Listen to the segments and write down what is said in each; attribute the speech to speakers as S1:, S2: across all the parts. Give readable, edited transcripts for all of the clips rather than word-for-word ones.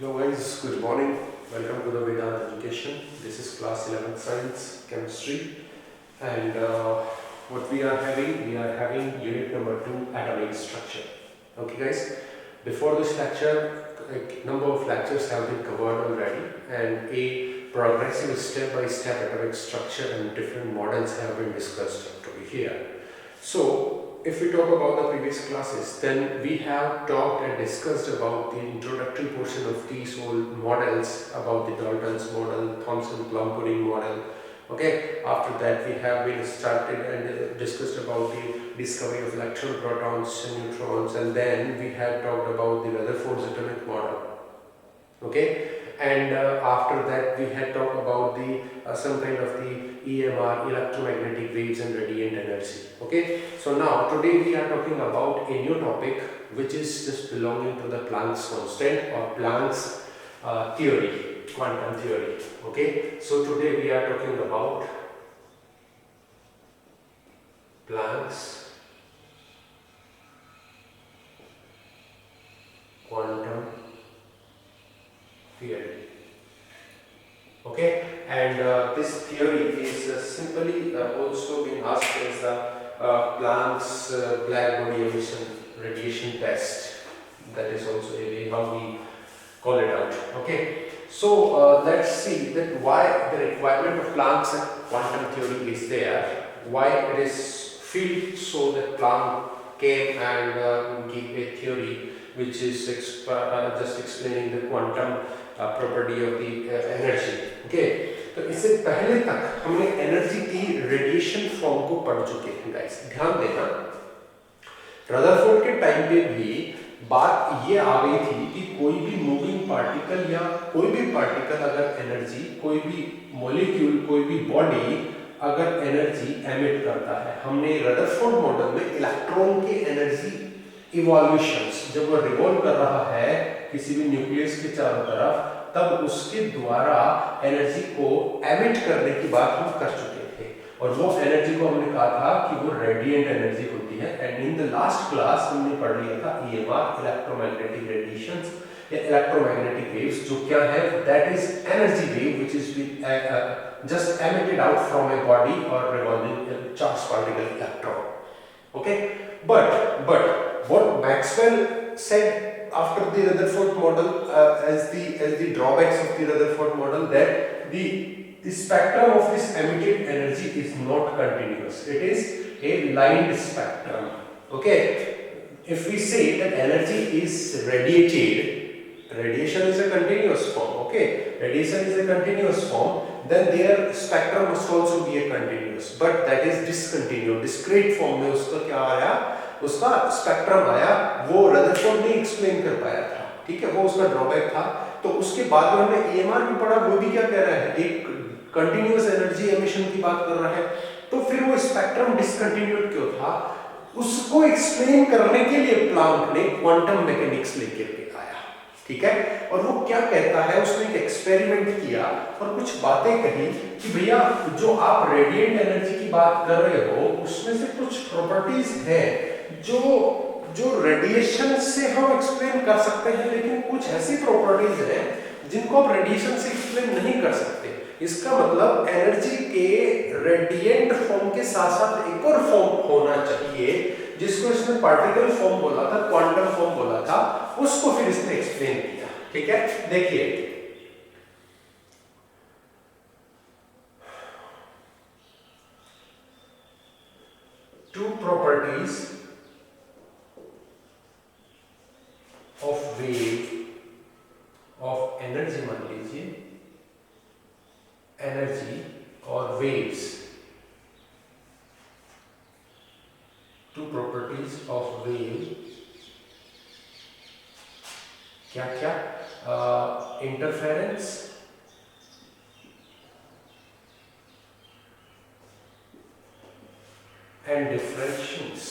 S1: Hello guys, good morning. Welcome to the Vedant Education. This is class 11 science, chemistry, and what we are having unit number 2, atomic structure. Okay guys, before this lecture, a number of lectures have been covered already, and a progressive step-by-step atomic structure and different models have been discussed up to here. So if we talk about the previous classes, then we have talked and discussed about the introductory portion of these whole models, about the Dalton's model, Thomson-Plum-Pudding model. Okay, after that we have been started and discussed about the discovery of electron, protons and neutrons, and then we have talked about the Rutherford's atomic model. Okay, and after that we had talked about the some kind of the EMR, electromagnetic waves and radiant energy. Okay, so now today we are talking about a new topic which is just belonging to the Planck's constant or Planck's theory, quantum theory. Okay, so today we are talking about Planck's quantum theory. Okay, and this theory is simply also being asked as the Planck's black body emission radiation test. That is also a way how we call it out. Okay, so let's see that why the requirement of Planck's quantum theory is there. Why it is felt so that Planck came and gave a theory which is just explaining the quantum property of the energy. Okay, तो इससे पहले तक हमने energy की radiation form को पढ़ चुके हैं गाइस। ध्यान देना, रदरफोर्ड के टाइम पे भी बात ये आ गई थी कि कोई भी मूविंग पार्टिकल या कोई भी पार्टिकल अगर एनर्जी, कोई भी मॉलिक्यूल, कोई भी बॉडी अगर एनर्जी एमिट करता है, हमने रदरफोर्ड मॉडल में इलेक्ट्रॉन के एनर्जी इवोल्यूशंस, जब वो रिवॉल्व कर रहा है किसी भी न्यूक्लियस के चारों तरफ, तब उसके द्वारा एनर्जी को एमिट करने की बात हम कर चुके थे, और वो एनर्जी को हमने कहा था कि वो रेडिएंट एनर्जी होती है। And in the last class हमने पढ़ लिया था ईएमआर, इलेक्ट्रोमैग्नेटिक रेडिएशंस या इलेक्ट्रोमैग्नेटिक वेव्स, जो क्या है, that is energy wave which is just emitted out from a body or revolving charged particle electron. Okay, but what Maxwell said after the Rutherford model as the drawbacks of the Rutherford model, that the spectrum of this emitted energy is not continuous. It is a lined spectrum. Okay, if we say that energy is radiated, radiation is a continuous form. Okay, radiation is a continuous form, then their spectrum must also be a continuous, but that is discontinuous, discrete form में उसका क्या आया, उसका spectrum आया, वो Rutherford नहीं explain कर पाया था। ठीक है, वो उसका ड्रॉबैक था। तो उसके बाद में हमने ईएमआर भी पढ़ा, वो भी क्या कह रहा है, एक कंटिन्यूअस एनर्जी एमिशन की बात कर रहा है। तो फिर वो स्पेक्ट्रम डिसकंटिन्यूड क्यों था, उसको एक्सप्लेन करने के लिए प्लांक ने क्वांटम मैकेनिक्स लेकर के आया। ठीक है, और वो क्या कहता है, उसने एक एक्सपेरिमेंट किया और कुछ बातें कही कि भैया जो आप रेडिएंट एनर्जी की बात कर रहे हो, उसमें से कुछ प्रॉपर्टीज हैं जो रेडिएशन से हम एक्सप्लेन कर सकते हैं, लेकिन कुछ ऐसी प्रॉपर्टीज हैं जिनको आप रेडिएशन से एक्सप्लेन नहीं कर सकते। इसका मतलब एनर्जी के रेडिएंट फॉर्म के साथ साथ एक और फॉर्म होना चाहिए, जिसको इसने पार्टिकल फॉर्म बोला था, क्वांटम फॉर्म बोला था, उसको फिर इसने एक्सप्लेन किया। ठीक है, देखिए two properties of wave of energy, मान लीजिए एनर्जी और waves, two properties of wave, क्या क्या, interference, and diffractions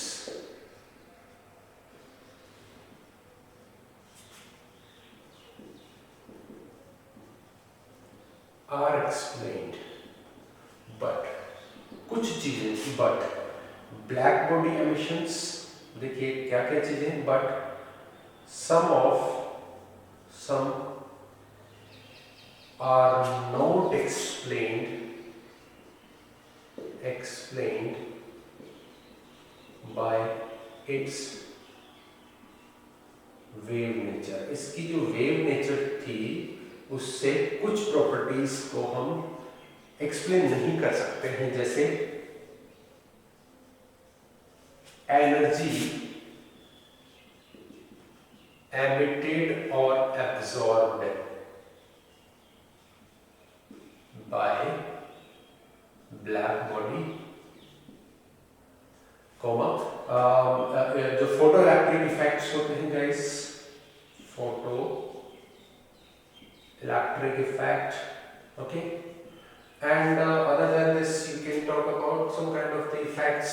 S1: are explained, but कुछ चीजें थी, बट ब्लैक बॉडी एमिशंस, देखिए क्या क्या चीजें, but some are not explained by its wave nature. इसकी जो वेव नेचर थी उससे कुछ प्रॉपर्टीज को हम एक्सप्लेन नहीं कर सकते हैं, जैसे energy emitted or absorbed by black body, जो फोटो इलेक्ट्रिक इफेक्ट्स होते हैं guys, photoelectric effect, okay, and other than this you can talk about some kind of the effects.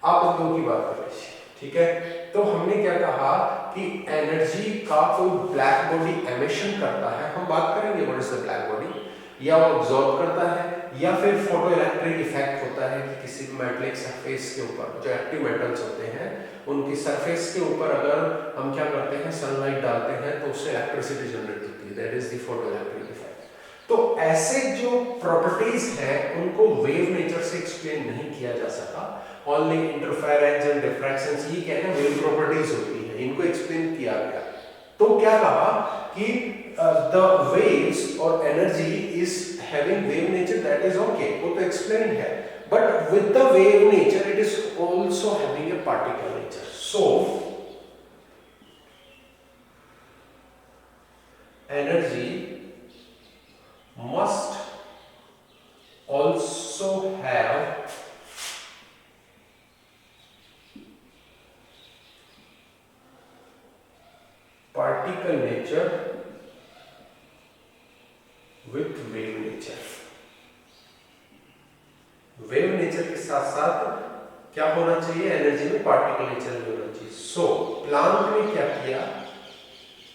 S1: आप उन दो की बात कर रहे हैं, ठीक है। तो हमने क्या कहा कि एनर्जी का कोई ब्लैक बॉडी एमिशन करता है, हम बात करेंगे what is the black body, या वो अब्सॉर्ब करता है, या फिर फोटो इलेक्ट्रिक इफेक्ट होता है कि किसी मेटेलिक सरफेस के ऊपर, जो एक्टिव मेटल्स होते हैं उनकी सरफेस के ऊपर अगर हम क्या करते हैं, सनलाइट डालते हैं तो उससे इलेक्ट्रिसिटी जनरेट होती है, that is the photo electric effect. तो ऐसे जो प्रॉपर्टीज हैं उनको वेव नेचर से एक्सप्लेन नहीं किया जा सका, ओनली इंटरफेरेंस एंड डिफ्रैक्शंस, ये क्या है, वेव प्रॉपर्टीज होती है, इनको एक्सप्लेन किया गया। तो क्या कहा कि द वेव्स और energy is having wave nature, that is okay, वो तो एक्सप्लेन है, but with the wave nature it is also having a particle nature. So energy must also have particle nature with wave nature। Wave nature के साथ साथ क्या होना चाहिए, energy में पार्टिकल नेचर भी होना चाहिए। सो प्लांक ने क्या किया,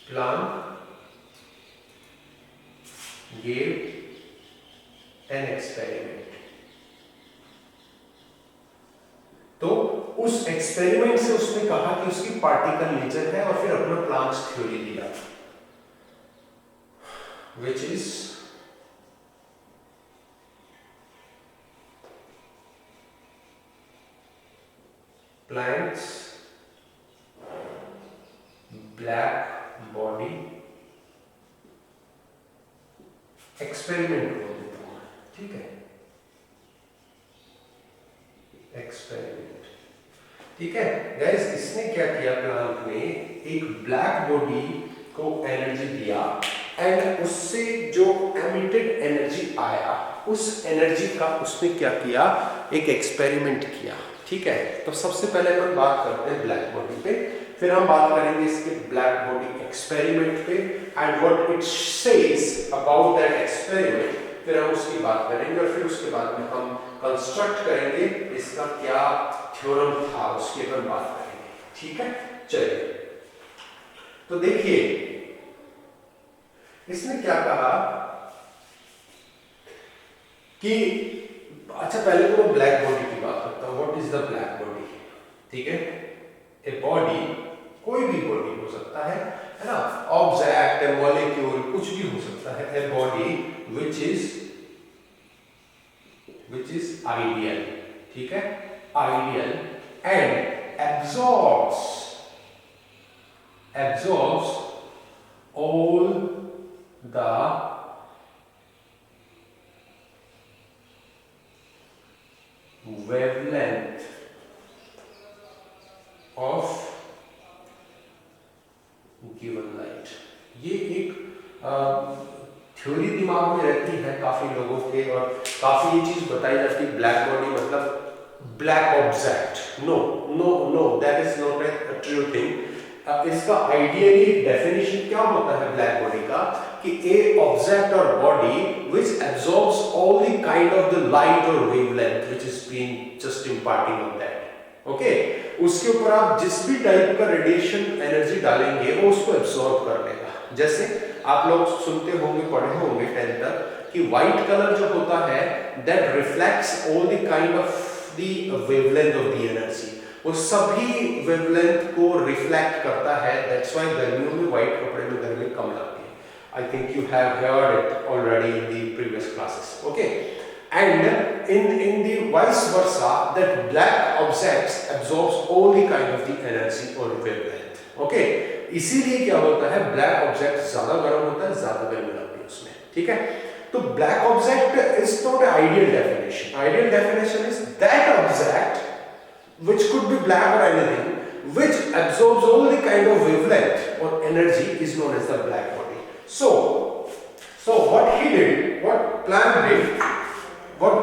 S1: प्लांक gave an experiment। तो उस एक्सपेरिमेंट से उसने कहा कि उसकी पार्टिकल नेचर है और फिर अपना प्लांक्स थ्योरी दिया, which is Planck's black body experiment को देता हूं, ठीक है, एक्सपेरिमेंट, ठीक है गाइस। इसने क्या किया, प्लांक ने एक ब्लैक बॉडी को एनर्जी दिया एंड उससे जो एमिटेड एनर्जी आया उस एनर्जी का उसने क्या किया, एक एक्सपेरिमेंट किया, ठीक है। तो सबसे पहले अपन बात करते हैं ब्लैक बॉडी पे, फिर हम बात करेंगे इसके ब्लैक बॉडी एक्सपेरिमेंट पे and what it says about that experiment, फिर हम उसकी बात करेंगे और फिर उसके बाद में हम कंस्ट्रक्ट करेंगे इसका क्या थ्योरम था, उसकी अपन बात करेंगे, ठीक है। चलिए, तो देखिए इसने क्या कहा कि अच्छा पहले तो ब्लैक बॉडी की बात करता हूं, what is the black body, ठीक है। ए बॉडी, कोई भी बॉडी हो सकता है ना, ऑब्जेक्ट, ए मॉलिक्यूल, कुछ भी हो सकता है, a body which is ideal, ठीक है, ideal and absorbs all the wavelength of given light। ये एक थ्योरी दिमाग में रहती है काफी लोगों के, और काफी ये चीज बताई जाती है, ब्लैक बॉडी मतलब black object. No, that is not a true thing. इसका आइडियली डेफिनेशन क्या होता है ब्लैक बॉडी का, कि ए ऑब्जेक्ट और body which absorbs all the kind of the light और wavelength which is being just imparting on that, okay. उसके ऊपर आप जिस भी टाइप का रेडिएशन एनर्जी डालेंगे वो उसको एब्सॉर्ब कर लेगा। जैसे आप लोग सुनते होंगे, पढ़े होंगे 10th तक कि व्हाइट कलर जो होता है that reflects all the kind of the wavelength of the energy, वो सभी वेवलेंथ को रिफ्लेक्ट करता है, दैट्स व्हाई गर्मियों में व्हाइट कपड़े में गर्मी कम लगती है। I think you have heard it already in the previous classes. Okay, and in the vice versa, that black objects absorbs all the kind of the energy or wavelength. Okay, इसीलिए क्या होता है, black object ज्यादा गर्म होता है, ज्यादा गर्मी लगती है उसमें. ठीक है, तो black object is not ideal definition. Ideal definition is that object which could be black or anything, which absorbs all the kind of wavelength or energy, is known as the black body. So what he did, what Planck did, Planck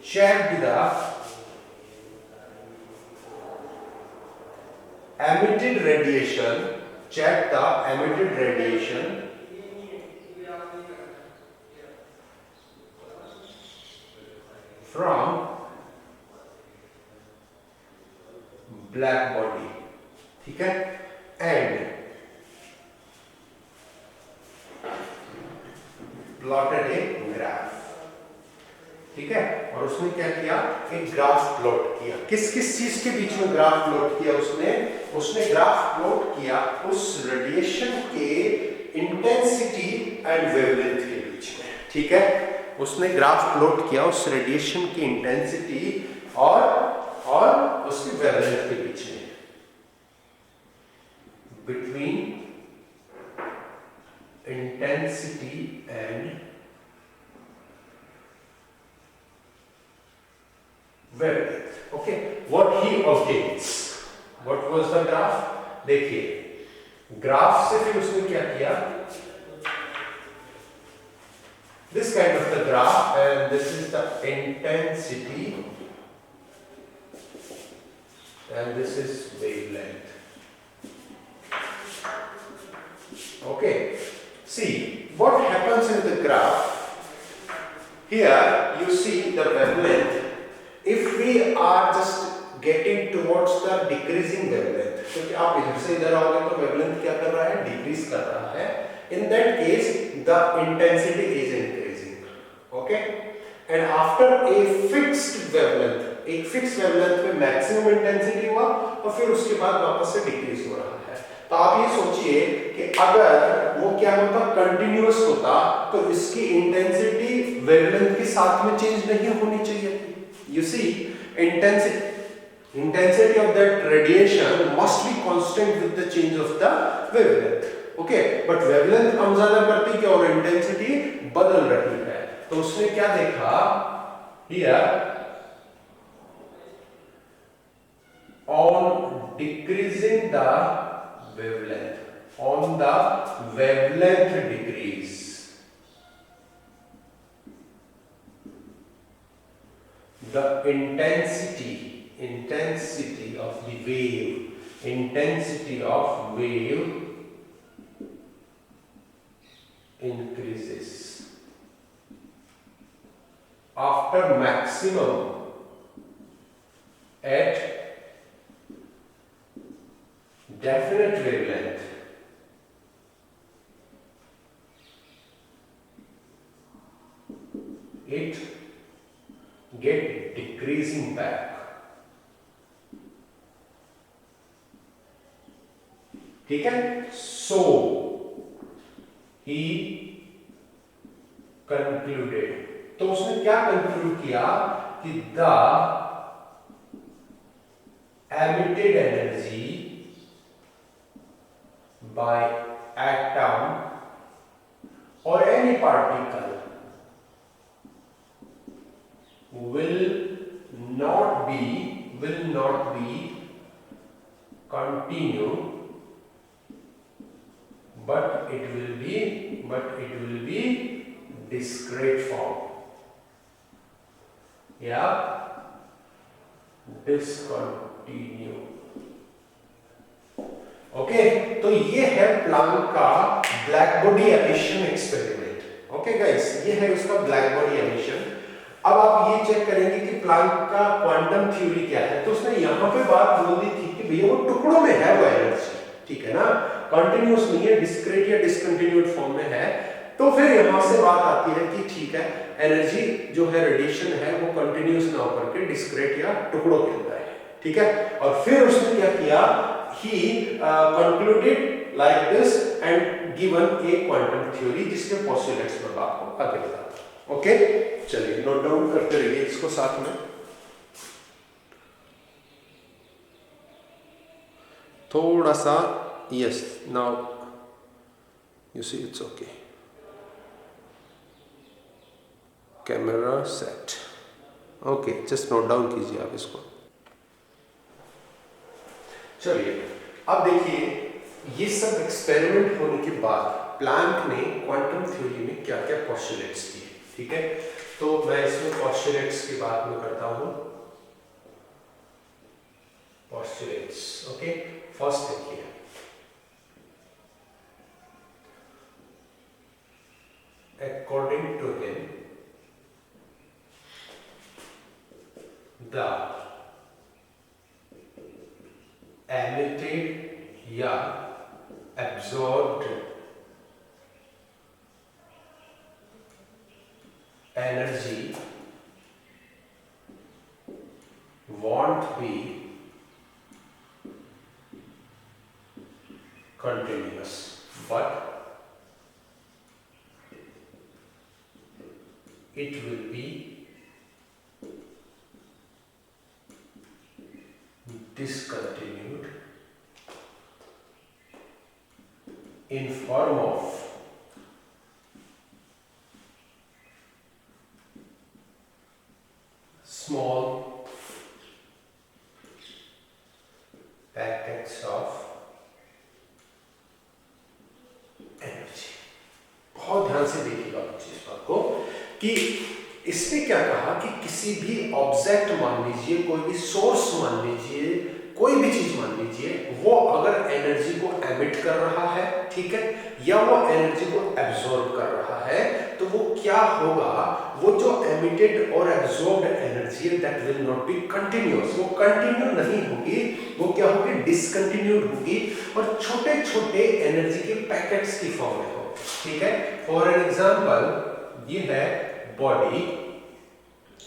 S1: checked the emitted radiation, from black body. ठीक है, and plotted a graph. ठीक है, और उसने क्या किया, एक graph plot किया. किस किस चीज के बीच में ग्राफ प्लॉट किया उसने ग्राफ प्लॉट किया उस रेडिएशन के इंटेंसिटी एंड वेवलेंथ के बीच में. ठीक है, उसने ग्राफ प्लॉट किया उस रेडिएशन की इंटेंसिटी और उसकी वेवलेंथ के बीच में, between intensity and wavelength. Okay, what he obtains, what was the graph? देखिए, ग्राफ से फिर उसने क्या किया, this kind of the graph, and this is the intensity and this is wavelength. Okay, see what happens in the graph. Here you see the wavelength. If we are just getting towards the decreasing wavelength, क्योंकि आप इधर से इधर आओगे तो wavelength क्या कर रहा है, डिक्रीज कर रहा है. In that case the intensity is increasing. Okay, and after a fixed wavelength, एक fixed wavelength में maximum intensity हुआ और फिर उसके बाद वापस से डिक्रीज हो रहा है. तो आप ये सोचिए कि अगर वो क्या होता, कंटिन्यूअस होता, तो इसकी इंटेंसिटी वेवलेंथ के साथ में चेंज नहीं होनी चाहिए. You see, intensity of that radiation must be constant with the change of the wavelength. Okay, but wavelength कम ज्यादा करती क्या और intensity बदल रही है. तो उसने क्या देखा, here on decreasing the wavelength, on the wavelength decrease, the intensity of the wave increases after maximum at definite wavelength. It get decreasing back. ठीक है, so he concluded, तो उसने क्या कंक्लूड किया कि the emitted energy by atom or any particle will not be continue, but it will be discrete form. Yeah, discontinue. Okay, तो ये है प्लांक का black body emission experiment. Okay guys, ये है उसका ब्लैक बॉडी एमिशन. अब आप ये चेक करेंगे कि प्लांक का क्वांटम थ्योरी क्या है. तो उसने यहाँ पे बात बोल दी थी कि भैया वो टुकड़ों में है वो एनर्जी, ठीक है ना, कंटिन्यूअस नहीं है, डिस्क्रीट या डिसकंटिन्यूड फॉर्म में है. तो फिर यहां से बात आती है कि ठीक है, एनर्जी जो है, रेडिएशन है, वो कंटिन्यूस ना होकर के डिस्क्रीट या टुकड़ों के अंदर है, ठीक है। और फिर उसने क्या किया, he concluded like this and given a quantum theory, जिसके पोस्टुलेट्स मैं आपको आगे बताता हूं। ओके, चलिए नोट डाउन करते रहिए इसको साथ में। थोड़ा सा, yes, now you see it's okay. Camera set, okay, just note down कीजिए आप इसको। चलिए अब देखिए, ये सब एक्सपेरिमेंट होने के बाद प्लैंक ने क्वांटम थ्योरी में क्या क्या पोस्टुलेट्स दिए, ठीक है। तो मैं इसमें पोस्टुलेट्स की बात में करता हूं। पोस्टुलेट्स, ओके, फर्स्ट देखिए, according to him the emitted या absorbed energy won't be continuous, but it will be discontinued in form of small packets of energy। बहुत ध्यान से देखिएगा इस बात को कि इसने क्या कहा कि किसी भी ऑब्जेक्ट मान लीजिए, कोई भी सोर्स मान लीजिए, कोई भी चीज मान लीजिए, वो अगर एनर्जी को एमिट कर रहा है, ठीक है, या वो एनर्जी को एब्जॉर्ब कर रहा है, तो वो क्या होगा, वो जो एमिटेड और एब्जॉर्ब्ड एनर्जी है that will not be continuous, वो कंटिन्यू नहीं होगी, वो क्या होगी, डिसकंटिन्यूड होगी, और छोटे छोटे एनर्जी के पैकेट्स की फॉर्म में हो, ठीक है। फॉर एन एग्जांपल, ये है बॉडी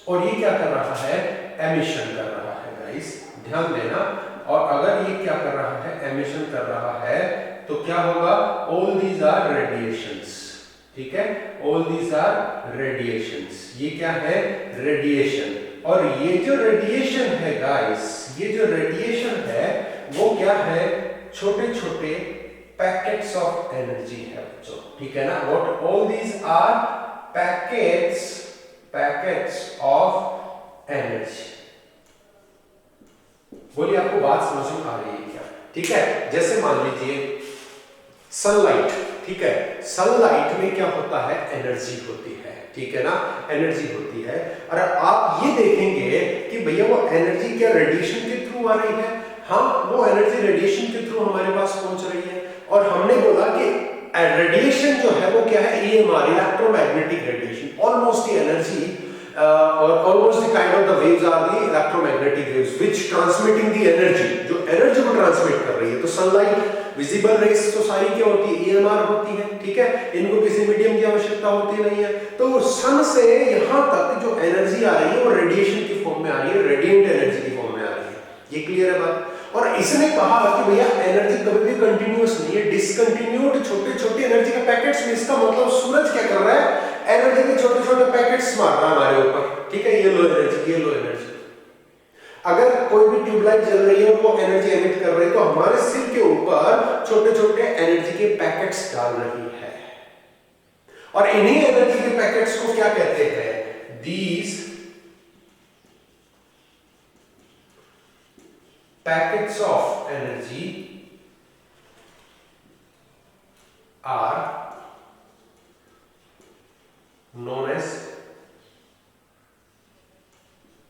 S1: और ये क्या कर रहा है, एमिशन कर रहा है, गाइस ध्यान देना। और अगर ये क्या कर रहा है, एमिशन कर रहा है, तो क्या होगा, ऑल दीज आर रेडिएशंस, ठीक है, ऑल दीज आर रेडिएशंस। ये क्या है, रेडिएशन। और ये जो रेडिएशन है गाइस, ये जो रेडिएशन है वो क्या है, छोटे छोटे पैकेट्स ऑफ एनर्जी है बच्चों, ठीक है ना। What all these are packets of energy. बोलिए, आपको बात समझ में आ रही है क्या, ठीक है। जैसे मान लीजिए सनलाइट, ठीक है, सनलाइट में क्या होता है, एनर्जी होती है, ठीक है ना, एनर्जी होती है। और आप ये देखेंगे कि भैया वो एनर्जी क्या रेडिएशन के थ्रू आ रही है, हाँ, वो एनर्जी रेडिएशन के थ्रू हमारे पास पहुंच रही है। और हमने बोला कि रेडिएशन जो है वो क्या है, EMR, electromagnetic radiation, almost the energy और almost the kind of the waves are the electromagnetic waves which transmitting the energy, जो एनर्जी को ट्रांसमिट कर रही है। तो सनलाइट, विजिबल रेस तो सारी क्या होती है, EMR होती है, ठीक है, इनको किसी मीडियम की आवश्यकता होती नहीं है। तो सन से यहां तक जो एनर्जी आ रही है वो रेडिएशन की फॉर्म में आ रही है, रेडिएंट एनर्जी की फॉर्म में आ रही है। ये क्लियर है बात। और इसने कहा कि भैया एनर्जी कभी भी कंटिन्यूअस नहीं है, डिसकंटिन्यूड छोटे छोटे एनर्जी के पैकेट्स में। इसका मतलब सूरज क्या कर रहा है, एनर्जी के छोटे छोटे पैकेट्स मार रहा है हमारे ऊपर, ठीक है, ये लो एनर्जी, ये लो एनर्जी। अगर कोई भी ट्यूबलाइट जल रही है और वो एनर्जी एमिट कर रही है, तो हमारे सिर के ऊपर छोटे छोटे एनर्जी के पैकेट्स डाल रही है। और इन्हीं एनर्जी के पैकेट्स को क्या कहते हैं, these packets of energy are known as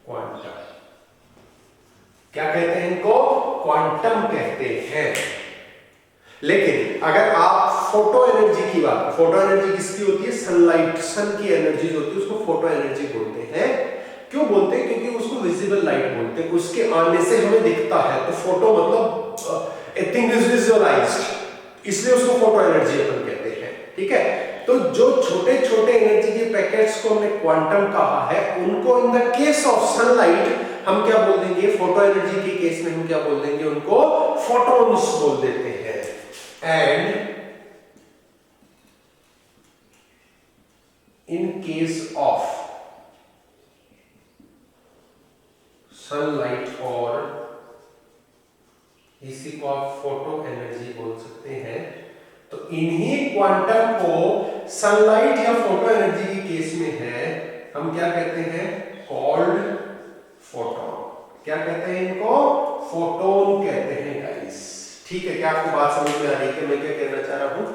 S1: quantum. क्या कहते हैं इनको, क्वांटम कहते हैं। लेकिन अगर आप फोटो एनर्जी की बात, फोटो एनर्जी किसकी होती है, सनलाइट, सन की एनर्जी जो होती है उसको फोटो एनर्जी बोलते हैं। क्यों बोलते हैं, क्योंकि उसको विजिबल लाइट बोलते हैं, उसके आने से हमें दिखता है। तो फोटो मतलब ए थिंग इज विजुअलाइज्ड, इसलिए उसको फोटो एनर्जी अपन कहते हैं, ठीक है। तो जो छोटे छोटे एनर्जी के पैकेट्स को हमने क्वांटम कहा है, उनको in the case of sunlight हम क्या बोल देंगे, फोटो एनर्जी के केस में हम क्या बोल देंगे, उनको फोटॉन्स बोल देते हैं। And in case of sunlight, और इसी को आप फोटो एनर्जी बोल सकते हैं। तो इन्हीं क्वांटम को सनलाइट या फोटो एनर्जी के केस में है, हम क्या कहते हैं, कॉल्ड फोटोन। क्या कहते हैं इनको, फोटोन कहते हैं गाइस। ठीक है, क्या आपको बात समझ में आ रही है कि मैं क्या कहना चाह रहा हूं?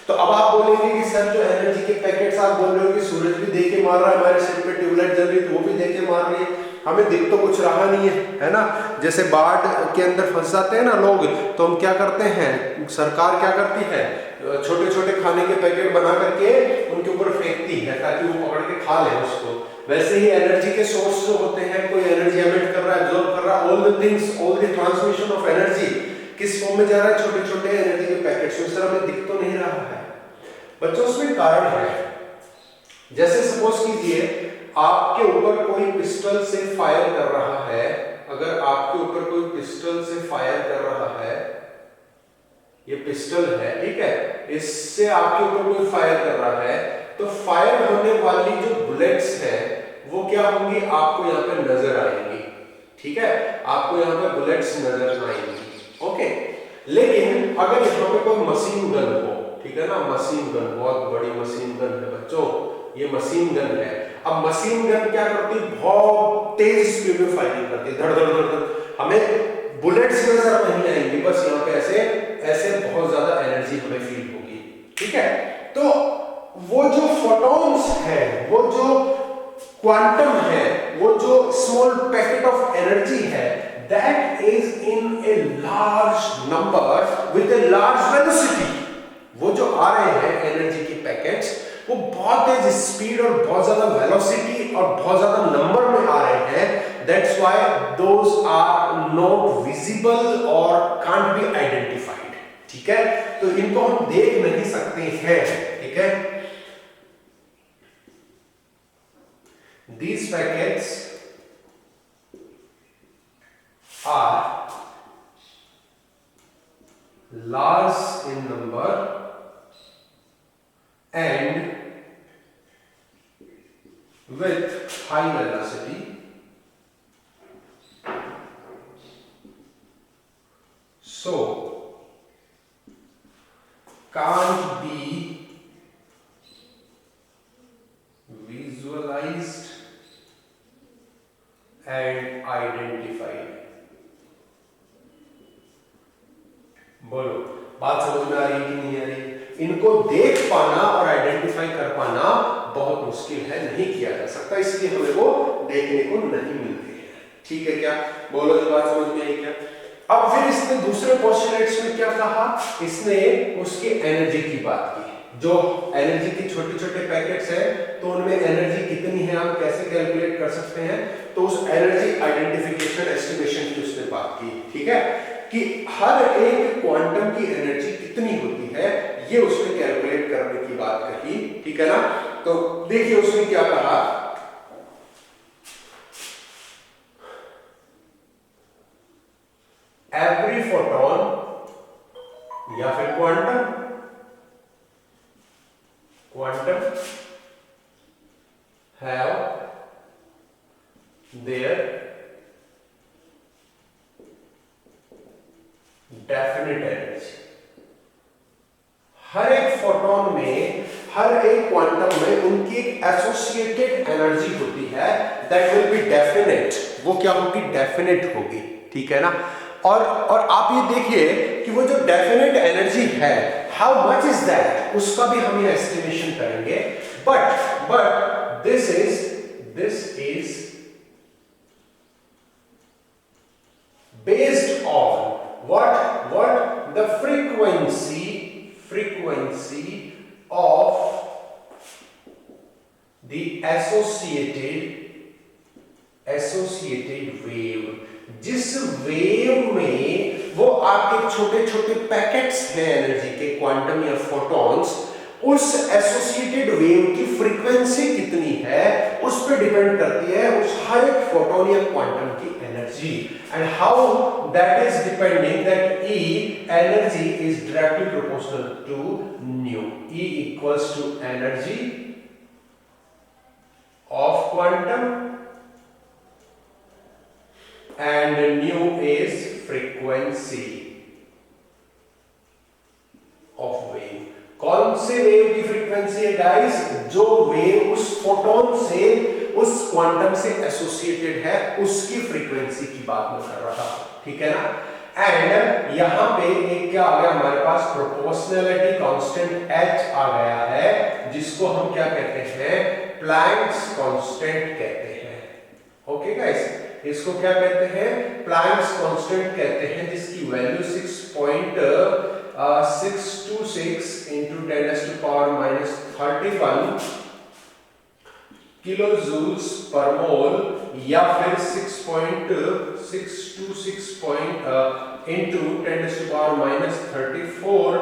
S1: तो अब आप बोलेंगे कि सर जो एनर्जी के पैकेट्स आप बोल रहे हो कि सूरज भी दे के मार रहा है, हमारे सिर पे ट्यूबलाइट जल रही है तो वो भी दे के मार रही है, हमें दिख तो कुछ रहा नहीं है ना। जैसे बाढ़ के अंदर फंस जाते हैं ना लोग, तो हम क्या करते हैं, सरकार क्या करती है, छोटे छोटे खाने के पैकेट बना करके उनके ऊपर फेंकती है ताकि वो पकड़ के खा ले उसको। वैसे ही एनर्जी के सोर्स जो होते हैं, कोई एनर्जी एमिट कर रहा है, एब्जॉर्ब कर रहा है, all the things, all the transmission of energy किस फॉर्म में जा रहा है, छोटे छोटे एनर्जी के पैकेट्स में। सर हमें दिख तो नहीं रहा है बच्चों, उसमें कारण है। जैसे सपोज कीजिए आपके ऊपर कोई पिस्टल से फायर कर रहा है, अगर आपके ऊपर कोई पिस्टल से फायर कर रहा है, ये पिस्टल है, ठीक है, इससे आपके ऊपर कोई फायर कर रहा है, तो फायर होने वाली जो बुलेट्स है वो क्या होंगी, आपको यहाँ पे नजर आएंगी। ठीक है, आपको यहाँ पे बुलेट्स नजर आएंगी। ओके, लेकिन अगर यहाँ पे कोई मशीन गन हो, ठीक है ना, मशीन गन, बहुत बड़ी मशीन गन है बच्चों, ये मशीन गन है। अब मशीन गन क्या करती है, बहुत तेज स्पीड में फायरिंग करती है, धड़ धड़ धड़ धड़, हमें बुलेट्स नजर नहीं आएंगी, बस यहाँ पे ऐसे ऐसे बहुत ज्यादा एनर्जी हमें फील होगी। ठीक है, तो वो जो फोटॉन्स है, वो जो क्वांटम है, वो जो स्मॉल पैकेट ऑफ एनर्जी है, that is in a large number with a large velocity। वो जो आ रहे हैं एनर्जी के पैकेट्स, वो बहुत तेज स्पीड और बहुत ज्यादा वेलोसिटी और बहुत ज्यादा नंबर में आ रहे हैं। That's why those are not visible or can't be identified। ठीक है, तो इनको हम देख नहीं सकते हैं। ठीक है, these packets are large in number and with high velocity, so can't be visualized and identified। बोलो, बात समझ में आ रही है कि नहीं आ रही? इनको देख पाना और आइडेंटिफाई कर पाना बहुत मुश्किल है, नहीं किया जा सकता, इसलिए हमें वो देखने को नहीं मिलती है। ठीक है, क्या बोलो, ये बात समझ में आई क्या? अब फिर इसने दूसरे पोस्टुलेट्स में क्या कहा, इसने उसकी एनर्जी की बात की। जो एनर्जी के छोटे छोटे पैकेट्स हैं, तो उनमें एनर्जी कितनी है हम कैसे कैलकुलेट कर सकते हैं, तो उस एनर्जी आइडेंटिफिकेशन एस्टिमेशन की उसने बात की। ठीक है, कि हर एक क्वांटम की एनर्जी कितनी होती है, ये उसने कैलकुलेट करने की बात कही। ठीक है ना, तो देखिए उसने क्या कहा, एवरी फोटोन या फिर quantum have their definite energy। हर एक फोटोन में, हर एक क्वांटम में उनकी एक एसोसिएटेड एनर्जी होती है, दैट विल बी डेफिनेट। वो क्या होगी, डेफिनेट होगी। ठीक है ना, और आप ये देखिए कि वो जो डेफिनेट एनर्जी है, हाउ मच इज दैट, उसका भी हम ये एस्टिमेशन करेंगे। But this is based on what the frequency of the associated wave। जिस वेव में वो आपके छोटे छोटे पैकेट्स हैं एनर्जी के, क्वांटम या फोटॉन्स, उस एसोसिएटेड वेव की फ्रीक्वेंसी कितनी है उस पर डिपेंड करती है उस हर एक फोटोन या क्वांटम की energy. And how that is depending that E energy is directly proportional to nu. E equals to energy of quantum and nu is frequency of wave। कौन से वेव की फ्रीक्वेंसी है गाइस? जो wave उस photon से उस quantum से associated है उसकी फ्रीक्वेंसी की बात मैं कर रहा था, ठीक है ना। एंड यहां पे एक क्या आ गया हमारे पास, प्रोपोर्शनैलिटी कांस्टेंट H आ गया है, जिसको हम क्या कहते हैं, प्लैंक्स कांस्टेंट कहते हैं। ओके गाइस, इसको क्या कहते हैं, प्लैंक्स कांस्टेंट कहते हैं, जिसकी value 6.626 into 10⁻⁻31 kilo joules per मोल, या फिर 6.626 into 10⁻⁻34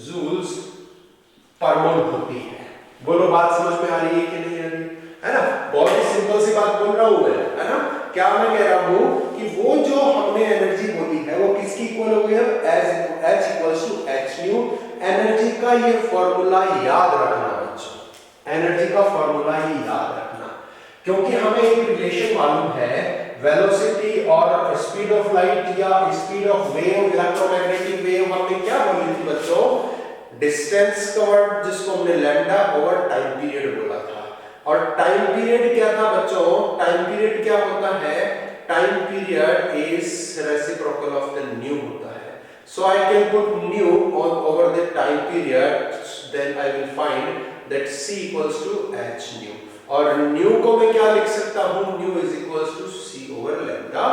S1: जूल्स पर मोल होती है। बोलो बात समझ में आ रही है कि नहीं आ रही है ना। बहुत ही सिंपल सी बात बोल रहा हूं मैं, है ना। क्या मैं कह रहा हूं कि वो जो हमने एनर्जी बोली है वो किसकी इक्वल हो गई है, H equals to H nu. Energy का ये फॉर्मूला याद रखना बच्चों, एनर्जी का फॉर्मूला ही याद रखना, क्योंकि हमें एक रिलेशन मालूम है, वेलोसिटी और स्पीड ऑफ लाइट या speed of wave, electromagnetic wave हमने क्या बोली थी बच्चों, डिस्टेंस कवर्ड, जिसको हमने लैम्डा ओवर टाइम पीरियड बोला था। और टाइम पीरियड क्या था बच्चों, टाइम पीरियड क्या होता है, time period is reciprocal of the nu होता है। So I can put nu on over the time period, then I will find that C equals to H nu. और nu को मैं क्या लिख सकता हूं, nu is equals to C over lambda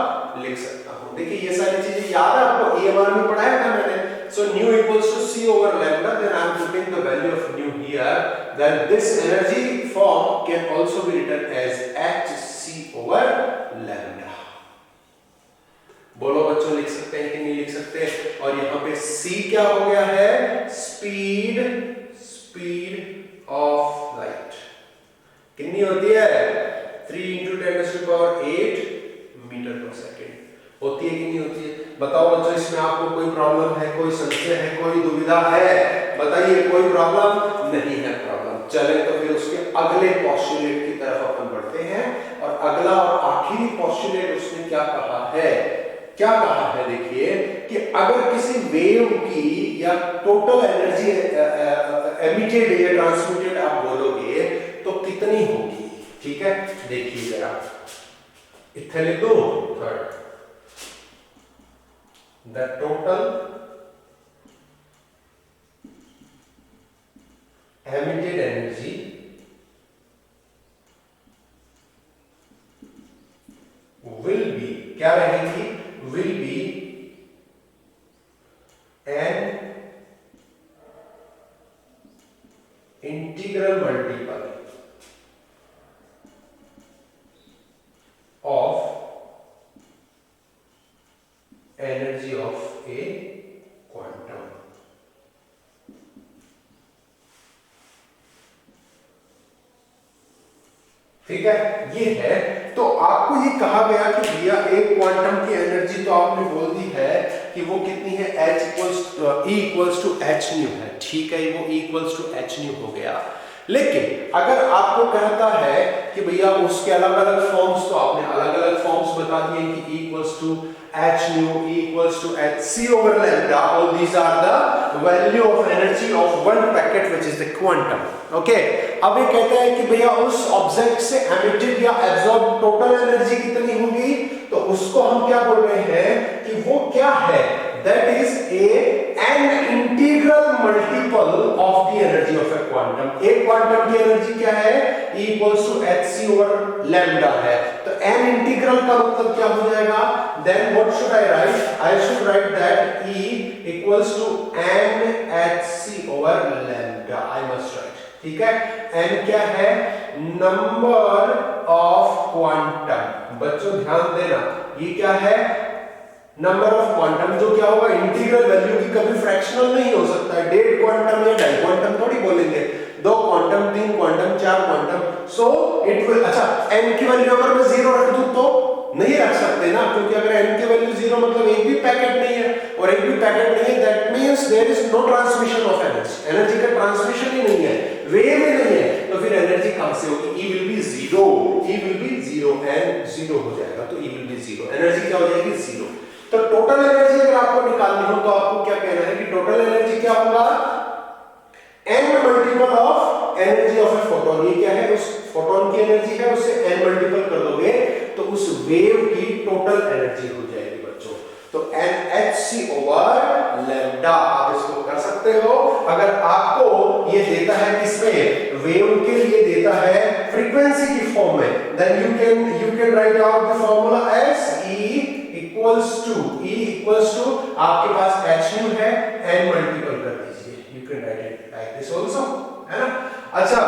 S1: लिख सकता हूं। देखिए ये सारी चीजें याद है आपको, EMR में पढ़ाया था मैंने। So nu equals to C over lambda, then I am putting the value of nu here, then this energy form can also be written as Hc over lambda। बोलो बच्चों लिख सकते हैं कि नहीं लिख सकते। और यहाँ पे C क्या हो गया है, स्पीड ऑफ लाइट कितनी होती है, 3 into 10⁸ मीटर पर सेकेंड होती है कि नहीं होती है। बताओ बच्चों, इसमें आपको कोई प्रॉब्लम है, कोई संशय है, कोई दुविधा है, बताइए। कोई प्रॉब्लम नहीं है। प्रॉब्लम चले तो फिर उसके अगले पोस्टुलेट की तरफ अपन बढ़ते हैं। और अगला और आखिरी पोस्टुलेट उसने क्या कहा है, देखिए कि अगर किसी वेव की या टोटल एनर्जी एमिटेड या ट्रांसमिटेड आप बोलोगे तो कितनी होगी, ठीक है। देखिए जरा, इथे लिख दो, third, the total emitted energy will be, क्या रहेगी, will be an integral multiple of energy of a quantum। ठीक है, ये है। तो आपको ये कहा गया कि भैया एक क्वांटम की एनर्जी तो आपने बोल दी है कि वो कितनी है, E equals to H nu है, ठीक है, वो E equals to H nu हो गया। लेकिन अगर आपको कहता है कि भैया उसके अलग अलग फॉर्म्स, तो आपने अलग अलग फॉर्म्स बता दिए कि E equals to H nu, E equals to Hc over lambda, all these are the value of energy of one packet which is the quantum। okay, अब ये कहता है कि भैया उस ऑब्जेक्ट से एमिटेड या एब्जॉर्ब टोटल एनर्जी कितनी होगी, तो उसको हम क्या बोल रहे हैं कि वो क्या है, that is an integral multiple of the energy of a quantum। एक क्वांटम की एनर्जी क्या है, E equals to Hc over lambda है, तो n इंटीग्रल का मतलब क्या हो जाएगा, then what should I write, I should write that E equals to n Hc over lambda, I must write, ठीक है। n क्या है, नंबर ऑफ क्वांटम। बच्चों ध्यान देना, ये क्या है, नंबर ऑफ क्वांटम, जो क्या होगा इंटीग्रल वैल्यू की, कभी फ्रैक्शनल नहीं हो सकता है, डेढ़ क्वांटम या ढाई क्वांटम थोड़ी बोलेंगे, दो क्वांटम, तीन क्वांटम, चार क्वांटम, सो इट विल, अच्छा n की वैल्यू अगर मैं जीरो रख दूं तो नहीं रख सकते ना, क्योंकि अगर n की वैल्यू जीरो मतलब एक भी पैकेट नहीं है, और एक भी पैकेट नहीं है, that means there is no transmission of energy, energy का ट्रांसमिशन ही नहीं है, वेव ही नहीं है, तो फिर एनर्जी कहां से होगी, E will be zero, E will be zero, n zero हो जाएगा, तो E will be zero, energy क्या हो जाएगी, जीरो। तो टोटल एनर्जी अगर आपको निकालनी हो तो आपको क्या कहना है कि टोटल एनर्जी क्या होगा, n multiple of energy of a photon, ये क्या है, उस फोटोन की एनर्जी है, उससे n मल्टीपल कर दोगे तो उस वेव की टोटल एनर्जी हो जाएगी बच्चों। तो nhc ओवर लैम्डा, आप इसको कर सकते हो, अगर आपको ये देता है किसमें, वेव के लिए देता है फ्रीक्वेंसी की फॉर्म में, then you can write out the formula as E equals to आपके पास h न्यू है, n मल्टीपल कर दीजिए, you can write it like this also, है ना। अच्छा,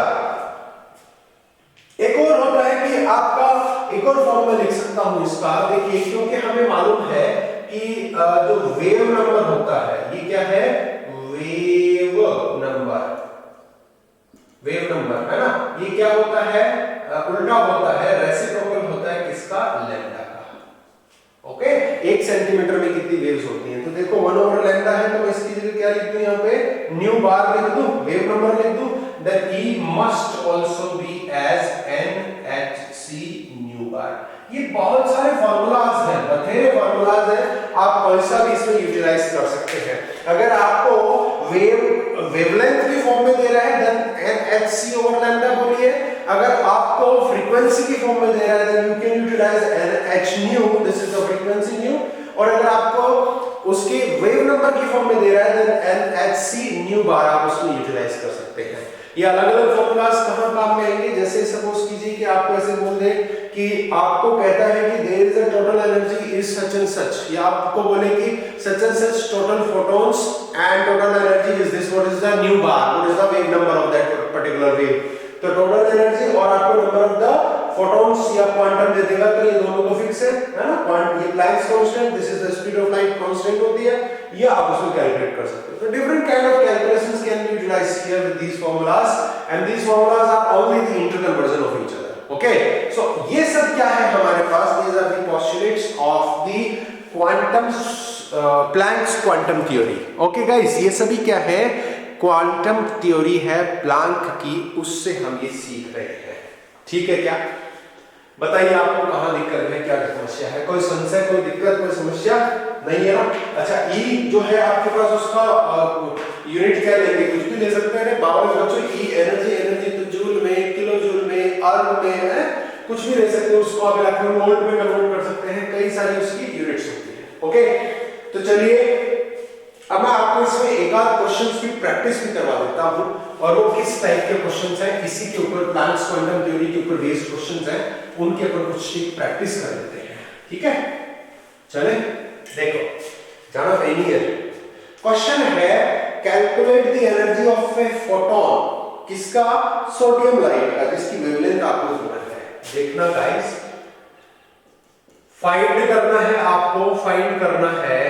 S1: एक और होता है कि आपका एक और फॉर्म में लिख सकता हूं इसका, देखिए, क्योंकि हमें मालूम है कि जो वेव नंबर होता है, ये क्या है, वेव नंबर है ना, ये क्या होता है, उल्टा होता है, रेसिप्रोकल होता है किसका, लैम्डा का। ओके, 1 सेंटीमीटर में कितनी वेव्स होती हैं, तो देखो 1 ओवर लैम्डा है, तो मैं इसकी जगह क्या लिख दूं, यहाँ पे न्यू बार लिख दूं, वेव नंबर लिख दूं, then E must also be as nhc nu bar. ये बहुत सारे फार्मूलाज हैं, बथेरे फार्मूलाज हैं, आप कौन सा भी इसमें यूटिलाइज कर सकते हैं। अगर आपको वेवलेंथ की फॉर्म में दे रहा है देन nhc ओवर लैम्डा बोलिए, अगर आपको फ्रीक्वेंसी की फॉर्म में दे रहा है then you can utilize h nu, this is the frequency nu, और अगर आपको उसके वेव नंबर की फॉर्म में दे रहा है देन nhc न्यू बार, आप उसमें यूटिलाइज कर सकते हैं। ये अलग-अलग फॉर्मूलाज कहां काम में आएंगे, जैसे सपोज कीजिए कि आपको ऐसे बोल दे कि आपको कहता है कि there is a total energy is such and such, या आपको बोले कि such and such total photons and total energy is this, what is the nu bar, what is the wave number of that particular wave, तो total energy और आपको number of the photons या quantum दे देगा, तो ये दोनों तो फिक्स है ना, ये Planck's constant, this is the speed of light constant होती है, ये आप उसको कैलकुलेट कर सकते हो। So different kind of calculations can be utilized here with these formulas, and these formulas are only the internal version of each other. Okay, so ये सब क्या है हमारे पास, these are the postulates of the quantum Planck's quantum theory. Okay guys, ये सभी क्या है, quantum theory है प्लैंक की, उससे हम ये सीख रहे हैं, ठीक है क्या, बताइए आपको कहां दिक्कत है, क्या समस्या है, कोई संशय, कोई दिक्कत, कोई समस्या नहीं है ना। अच्छा, E जो है आपके पास उसका यूनिट क्या लेंगे, कुछ भी ले सकते हैं, बाबा बच्चों, E एनर्जी तो जूल में, किलो जूल में, अर्ग में है, कुछ भी ले सकते हो, उसको आप इलेक्ट्रॉन वोल्ट में कन्वर्ट कर सकते हैं, कई सारी उसकी यूनिट्स होती है। ओके, तो चलिए अब मैं आपको इसमें एक आध क्वेश्चंस की प्रैक्टिस भी करवा देता हूं, और वो किस टाइप के क्वेश्चंस हैं, इसी के ऊपर प्लैंक्स क्वांटम थ्योरी के ऊपर बेस्ड क्वेश्चंस हैं, उनके ऊपर कुछ प्रैक्टिस कर लेते हैं, ठीक है। चले देखो, जाना नहीं है, क्वेश्चन है calculate the energy of a photon, किसका, सोडियम लाइट का, जिसकी वेवलेंथ आपको गिवन है। देखना गाइस, फाइंड करना है आपको, फाइंड करना है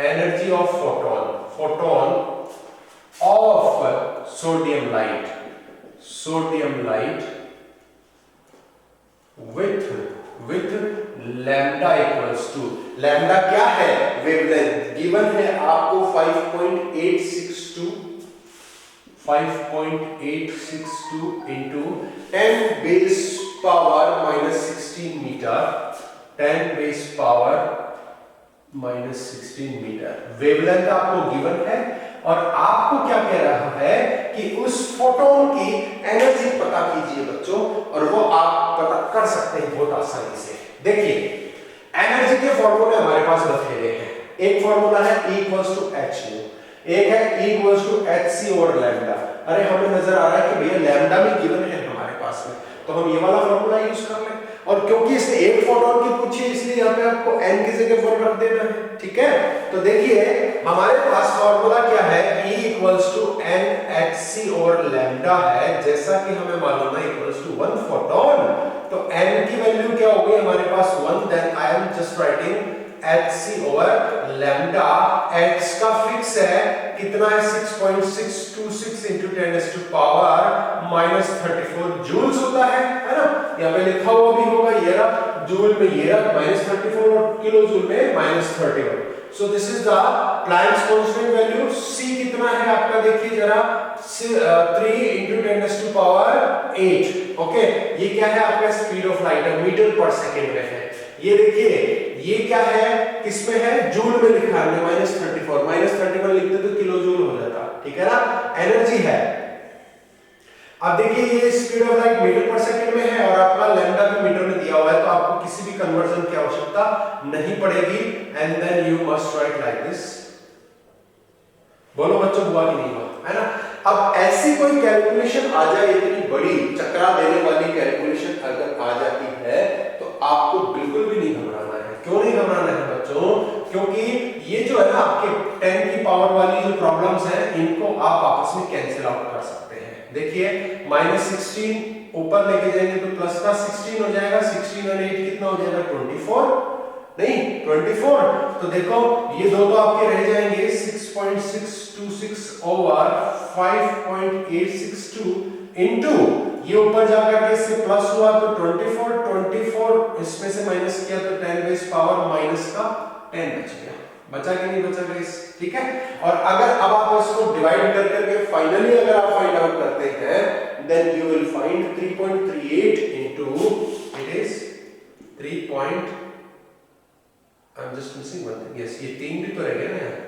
S1: energy of photon of sodium light with lambda equals to, lambda क्या है, वेवलेंथ गिवन है आपको 5.862 into 10 base power minus 16 meter, 10 base power minus 16 metre wavelength आपको गिवन है, और आपको क्या कह रहा है कि उस फोटोन की एनर्जी पता कीजिए बच्चों, और वो आप पता कर सकते हैं बहुत आसानी से। देखिए, एनर्जी के फॉर्मूले हमारे पास बथेरे हैं, एक फॉर्मूला है E equals to h nu, एक है E equals to hc over lambda. अरे हमें नजर आ रहा है कि भैया लैम्डा में गिवन है हमारे पास में, तो हम ये वाला फॉर्मूला यूज कर लें, और क्योंकि इसने एक फोटोन की पूछी है इसलिए यहाँ पे आपको n की जगह 4 रख देना है, ठीक है। तो देखिए हमारे पास फॉर्मूला क्या है, E equals to nhc over lambda है, जैसा कि हमें मालूम है इक्वल्स टू 1 फोटोन, तो n की वैल्यू क्या हो गई हमारे पास 1, then I am just writing hc over lambda. h का फिक्स है कितना है 6.626 into 10 to power -34 जूल्स होता है ना। यहाँ पे लिखा हुआ भी होगा ये रहा जूल में, ये रहा -34 और किलो जूल में -31। So this is the Planck's constant value। c कितना है आपका देखिए जरा 3 into 10 to power 8। ओके, ये क्या है आपका स्पीड ऑफ लाइट है, मीटर पर सेकंड में है। ये देखिए ये क्या है, किसमें है, जूल में लिखा है हमने -34 -31 लिखते तो किलो जूल हो जाता, ठीक है ना। एनर्जी है, अब देखिए ये स्पीड ऑफ लाइट मीटर पर सेकंड में है और आपका लैम्डा भी मीटर में दिया हुआ है, तो आपको किसी भी कन्वर्जन की आवश्यकता नहीं पड़ेगी। And then you must write like this. बोलो बच्चों, हुआ कि नहीं हुआ, है ना। अब ऐसी कोई कैलकुलेशन आ जाए, इतनी बड़ी चकरा देने वाली कैलकुलेशन अगर आ जाती है तो आपको बिल्कुल भी नहीं घबराना है। क्यों नहीं घबराना है बच्चों, क्योंकि ये जो है ना आपके 10 की पावर वाली जो प्रॉब्लम्स हैं इनको आप आपस में कैंसिल आउट कर सकते हैं। देखिए -16 ऊपर लेके जाएंगे तो प्लस का 16 हो जाएगा, 16 और 8 कितना हो जाएगा 24, नहीं 24। तो देखो ये दो तो आपके रह जाएंगे 6.626 ओवर 5.862 इनटू ये ऊपर जाकर के इससे प्लस हुआ तो 24 इसमें से माइनस किया तो 10 बेस पावर माइनस का 10 बच गया। बचा कि नहीं बचा गाइस, ठीक है। और अगर अब आप इसको डिवाइड कर करके फाइनली अगर आप फाइंड आउट करते हैं then you will find 3.38 into it is 3. I am just missing one thing, yes ये 3 भी तो रह गया ना यार,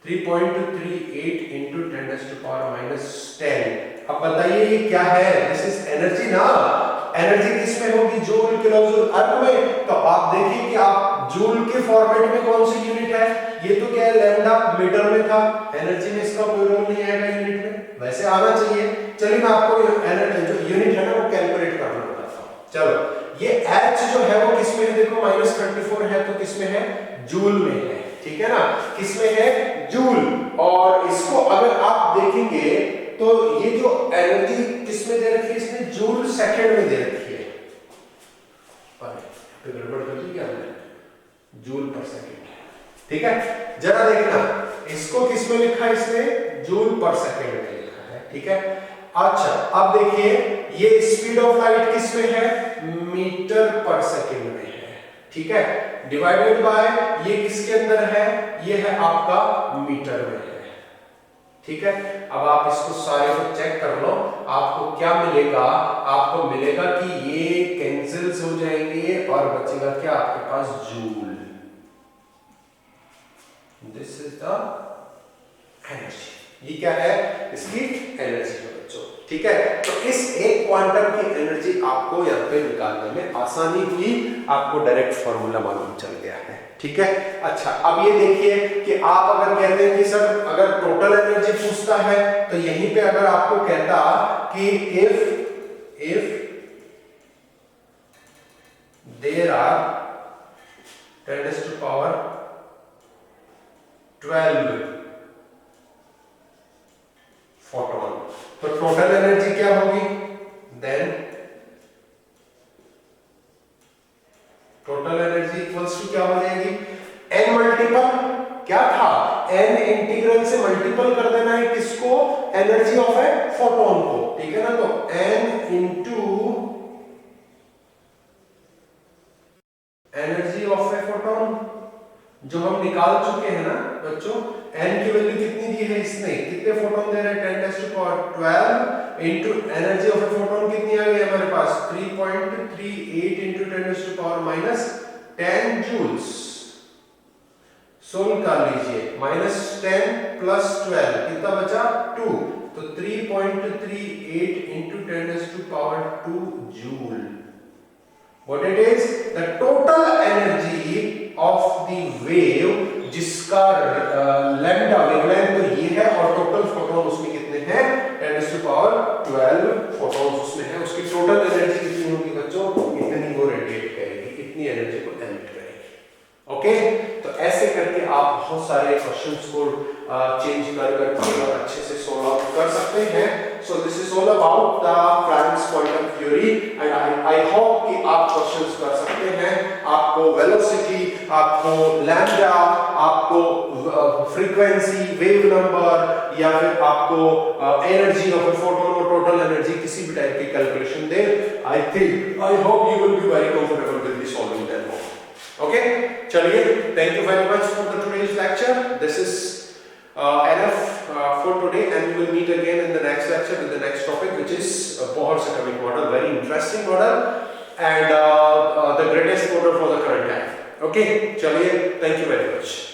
S1: 3.38 into 10 to power -10। अब बताइए ये क्या है, दिस इज एनर्जी ना। एनर्जी किसमें होगी, जूल किलो जूल अर्ग में। तो आप देखिए कि आप जूल के फॉर्मेट में कौन सी यूनिट है, ये तो क्या है लैम्डा मीटर में था, एनर्जी में इसका कोई रोल नहीं आएगा यूनिट में, वैसे आना चाहिए। चलिए मैं आपको एनर्जी जो यूनिट है ना वो कैलकुलेट करना बताता हूं। चलो ये h जो है वो किसमें है, देखो -34 है तो किसमें है, जूल में है, ठीक है ना, किसमें है, जूल। और इसको अगर आप देखेंगे तो ये जो एनर्जी किसमें दे रखी है, इसने जूल सेकंड में दे रखी है। अरे गड़बड़ कर दी क्या हमने, जूल पर सेकंड, ठीक है। जरा देखना इसको किसमें लिखा है, इसने जूल पर सेकंड में लिखा है, ठीक है। अच्छा अब देखिए ये स्पीड ऑफ लाइट किसमें है, मीटर पर सेकंड में है, ठीक है। डिवाइडेड बाय ये किसके अंदर है, ये है आपका मीटर में है, ठीक है। अब आप इसको सारे को चेक कर लो, आपको क्या मिलेगा, आपको मिलेगा कि ये कैंसिल्स हो जाएंगे और बचेगा क्या आपके पास, joule. This is the energy, ये क्या है, इसकी एनर्जी है बच्चों, ठीक है। तो इस एक क्वांटम की एनर्जी आपको यहाँ पे निकालने में आसानी हुई, आपको डायरेक्ट फॉर्मूला मालूम चल गया है, ठीक है। अच्छा अब ये देखिए कि आप अगर कहते हैं कि सर अगर टोटल एनर्जी पूछता है तो यहीं पे अगर आपको कहता कि if there are 10 to power 12 photon, तो टोटल एनर्जी क्या होगी, then total energy equals to क्या हो जाएगी, n मल्टीपल क्या था, n इंटीग्रल से मल्टीपल कर देना है किसको, एनर्जी ऑफ ए फोटोन को, ठीक है ना। तो n into energy of a photon जो हम निकाल चुके हैं ना बच्चों, n की वैल्यू कितनी दी है इसने, कितने फोटोन दे रहे हैं, 10 to power 12 into energy of a photon कितनी आ गई हमारे पास, 3.38 into 10 to power -10 joules. Solve कर लीजिए, -10 प्लस 12 कितना बचा, 2, तो 3.38 into 10 to power 2 joule. What it is, the total energy of the wave जिसका लैम्डा वेवलेंथ तो ये है और टोटल फोटोन उसमें कितने हैं, 10 to power 12 फोटोन उसमें है, उसकी टोटल एनर्जी कितनी होगी बच्चों, इतनी वो रेडिएट करेगी, इतनी एनर्जी को एमिट करेगी। ओके, तो ऐसे करके आप बहुत सारे क्वेश्चंस को चेंज कर करके अच्छे से सोल्व आउट कर सकते हैं। So this is all about the Planck's quantum theory and I hope कि आप क्वेश्चंस कर सकते हैं. आपको वेलोसिटी, आपको लैम्डा, आपको फ्रीक्वेंसी, वेव नंबर या फिर आपको एनर्जी ऑफ ए फोटोन और टोटल एनर्जी किसी भी टाइप की calculation they. I hope you will be very comfortable with the solving that one. Okay, चलिए, thank you very much for the today's lecture. This is enough for today, and we will meet again in the next lecture with the next topic, which is Bohr's atomic model. Very interesting model and the greatest model for the current time. Okay, चलिए, thank you very much.